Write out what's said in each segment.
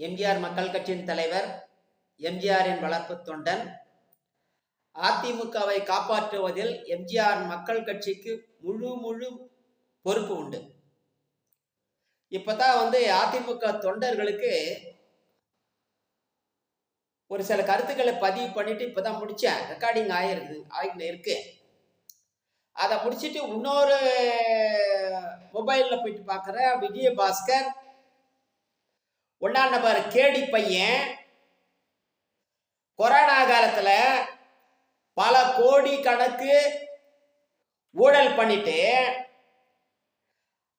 எம்ஜிஆர் மக்கள் கட்சியின் தலைவர், எம்ஜிஆரின் வளர்ப்பு தொண்டன். அதிமுகவை காப்பாற்றுவதில் எம்ஜிஆர் மக்கள் கட்சிக்கு முழு பொறுப்பு உண்டு. இப்பதான் அதிமுக தொண்டர்களுக்கு ஒரு சில கருத்துக்களை பதிவு பண்ணிட்டு இப்பதான் முடிச்சேன். ரெக்கார்டிங் ஆயிருக்கு. அதை முடிச்சுட்டு இன்னொரு மொபைல்ல போயிட்டு பார்க்குற விஜயபாஸ்கர் 1ஆம் நம்பர் கேடி பையன் கொரோனா காலத்துல பல கோடி கணக்கு ஊழல் பண்ணிட்டு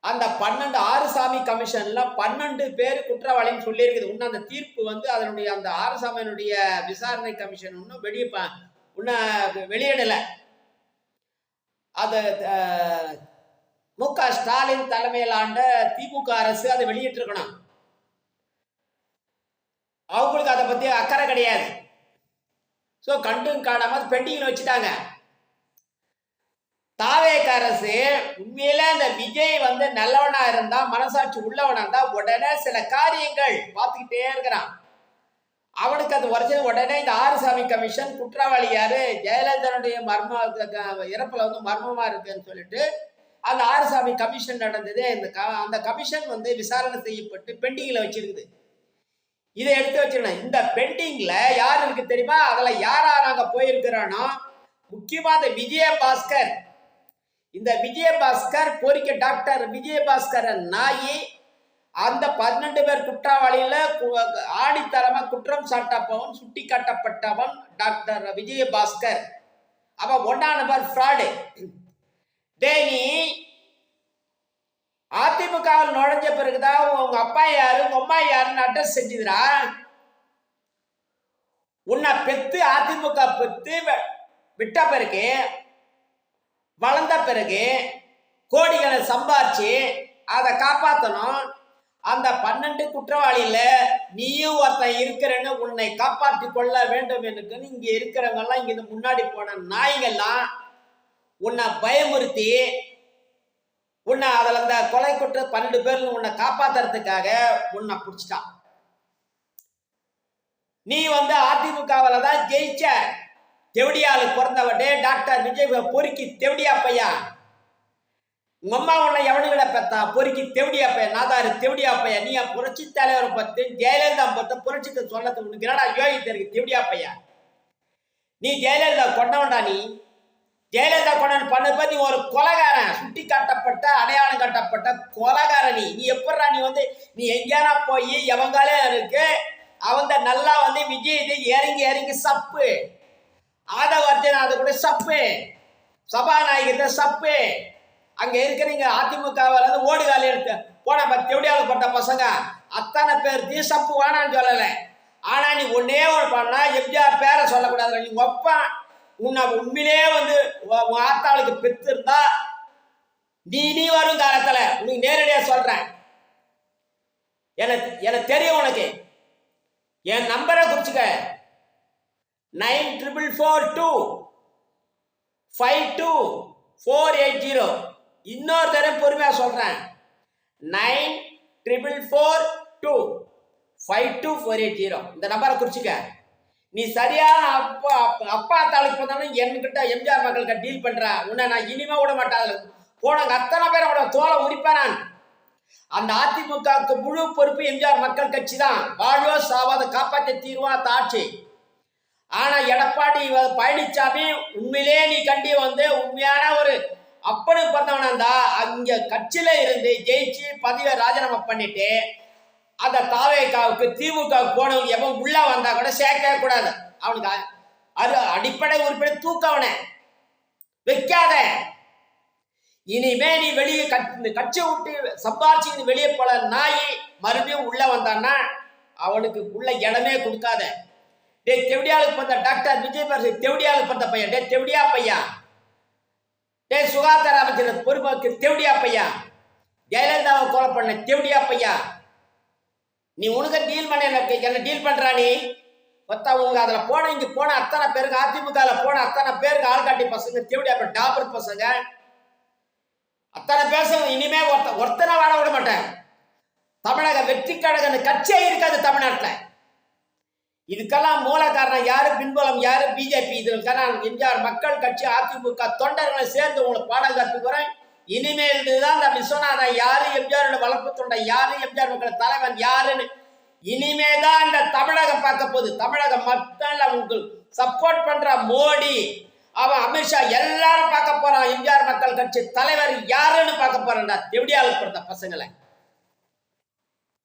அந்த 12 ஆறுசாமி கமிஷன்ல 12 பேர் குற்றவாளின்னு சொல்லி இருக்குது. இன்னும் அந்த தீர்ப்பு அதனுடைய அந்த ஆறுசாமியினுடைய விசாரணை கமிஷன் இன்னும் வெளியிடல. அது மு.க. ஸ்டாலின் தலைமையில் ஆண்ட திமுக அரசு அதை வெளியிட்டிருக்கணும். அவங்களுக்கு அதை பத்தி அக்கறை கிடையாது. ஸோ கண்டும் காணாம பெண்டிங்ல வச்சுட்டாங்க. தாவேக அரசு உண்மையில அந்த விஜய் நல்லவனா இருந்தா, மனசாட்சி உள்ளவனா இருந்தா உடனே சில காரியங்கள் பார்த்துக்கிட்டே இருக்கிறான். அவனுக்கு அது உரைச்சது உடனே இந்த ஆறுசாமி கமிஷன் குற்றவாளி யாரு, ஜெயலலிதாவுடைய இறப்புல மர்மமா இருக்குன்னு சொல்லிட்டு அந்த ஆறுசாமி கமிஷன் நடந்தது. அந்த கமிஷன் விசாரணை செய்யப்பட்டு பெண்டிங்ல வச்சிருக்குது. இதை எடுத்து வச்சிருக்கணும். இந்த பெண்டிங்ல யாரு இருக்கு தெரியுமா? அதுல யாரா நாங்க போயிருக்கிறோம். முக்கியமா இந்த விஜயபாஸ்கர் கோரிக்கை டாக்டர் விஜயபாஸ்கர் நாயி அந்த 12 பேர் குற்றவாளியில ஆணித்தரமா குற்றம் சாட்டப்பவன், சுட்டி காட்டப்பட்டவன் டாக்டர் விஜயபாஸ்கர். அவன் 1ஆம் நம்பர் ஃப்ராடு. நீ அதிமுகவில் நுழைஞ்ச பிறகுதான் உங்க அப்பா யாரு உங்க அம்மா யாருன்னு அட்ரஸ் செஞ்சுதுரா. உன்னை பெத்து அதிமுக பெத்து விட்ட பிறகு வளர்ந்த பிறகு கோடிகளை சம்பாரிச்சு அதை காப்பாற்றணும். அந்த 12 குற்றவாளியில நீயும் ஒருத்தன் இருக்கிறன்னு உன்னை காப்பாற்றி கொள்ள வேண்டும் என்று இங்க இருக்கிறவங்க எல்லாம் இங்க முன்னாடி போன நாய்கள்லாம் உன்னை பயமுறுத்தி உன்னை அதுல அந்த கொலை குற்ற 12 பேர்ல உன்னை காப்பாத்துறதுக்காக உன்னை பிடிச்சிட்டான். நீ அதிமுகவில் தான் ஜெயிச்ச. தெவடியாலு பிறந்தவட்டே டாக்டர் விஜய் பொறுக்கி தெவடியா பையா. உங்க அம்மா உன்னை எவனுகிட பெத்தா? பொறுக்கி தெவடியா பையா, நாதாரு தெவடியா பையா. நீ புரட்சி தலைவரை பத்து ஜெயலலிதா பத்து புரட்சிக்கு சொல்லத்து உனக்கு என்னடா யோகித்து இருக்கு தெவடியா பையா. நீ ஜெயலலிதா கொண்டவன்டா. நீ ஜெயலலிதா கொண்டாந்து பண்ண நீ ஒரு கொலைகாரன், சுட்டி காட்டப்பட்ட அடையாளம் காட்டப்பட்ட கொலைகாரன். நீ எப்படா நீ எங்கேனா போய் எவங்காலே இருக்கு அவங்க நல்லா விஜய் இது இறங்கி சப்பு ஆதவர்ஜன் அது கூட சப்பு சபாநாயகத்தை சப்பு. அங்க இருக்கிறீங்க அதிமுகவில் ஓடுகால எடுத்து போன தெவடியாவில் பட்ட பசங்க அத்தனை பேர் சப்பு வேணான்னு சொல்லல. ஆனா நீ ஒன்னே ஒன்று பண்ணா எம்ஜிஆர் பேரை சொல்லக்கூடாது. நீ ஒப்பான் உன்னை உண்மையிலே ஆத்தாளுக்கு பெற்றிருந்தா நீ வரும் காலத்துல உனக்கு நேரடியா சொல்றேன். எனக்கு தெரியும். உனக்கு என் நம்பரை குறிச்சுக்க. 9442522480. இன்னொரு தடவை பொறுமையா சொல்றேன். 9442522480. இந்த நம்பரை குறிச்சுக்க. நீ சரியான அப்பா தாளுக்கு போனாலும் என்கிட்ட எம்ஜிஆர் மக்கள்கிட்ட டீல் பண்ற உன்னை நான் இனிமே விட மாட்டேன். போனவங்க அத்தனை பேரோட தோலை உரிப்பேன் நான். அந்த அதிமுகவுக்கு முழு பொறுப்பு எம்ஜிஆர் மக்கள் கட்சி தான். வாழ்வோ சாவாத காப்பாற்ற தீர்வா தாட்சி. ஆனா எடப்பாடி பழனிசாமி உண்மையிலே நீ கண்டி உண்மையான ஒரு அப்படி பார்த்தவனா இருந்தா அங்க கட்சியில இருந்து ஜெயிச்சு பதவியை ராஜினாமா பண்ணிட்டு அந்த தாவேகாவுக்கு திமுகவுக்கு போனவங்க எவன் உள்ள வந்தா கூட சேர்க்கவே கூடாது. அவனுக்கு அடிப்படை உறுப்பினர் தூக்கவன வைக்காத. இனிமே நீ வெளியே கட்சி விட்டு சம்பாரிச்சு வெளியே போல நாய் மறுபடியும் உள்ள வந்தான்னா அவனுக்கு உள்ள இடமே கொடுக்காத. தெவடியாளுக்கு பிறந்த டாக்டர் விஜய் தெவடியாளுக்கு பிறந்த பையன். தெவடியா பையா. சுகாதார அமைச்சர் பொறுப்பாக்கு தெவடியா பையா. ஜெயலலிதாவை கொலை பண்ண தெவடியா பையா. நீ உனக்கு டீல் பண்ண என்ன டீல் பண்றா? நீ உங்க அதுல போன இங்க போன அத்தனை பேருக்கு அதிமுக போன அத்தனை பேருக்கு ஆள்காட்டி பசங்க தெவடியா டாபர் பசங்க அத்தனை பேச இனிமே ஒருத்தனை வாழ விட மாட்டேன். தமிழக வெற்றி கழகம் கட்சியே இருக்காது தமிழ்நாட்டில். இதுக்கெல்லாம் மூல காரணம் யாரு, பின்புலம் யாரு, பிஜேபி. இதுக்கெல்லாம் எம்ஜிஆர் மக்கள் கட்சி, அதிமுக தொண்டர்களை சேர்ந்து உங்களுக்கு பாடம் கற்றுக்கிறேன். இனிமேல் தான் இந்த விஸ்வநாதன் யாரு, எம்ஜிஆரோட வளர்ப்பு தொண்டை யாரு, எம்ஜிஆர் மக்கள் தலைவன் யாருன்னு இனிமேதான் இந்த தமிழகம் பார்க்க போகுது. தமிழகம் மக்கள் உங்களுக்கு சப்போர்ட் பண்ற மோடி, அவன் அமித்ஷா எல்லாரும் பார்க்க போறான். எம்ஜிஆர் மக்கள் கட்சி தலைவர் யாருன்னு பார்க்க போறான்டா தெவிடியாளுக்கு பிறந்த பசங்களை.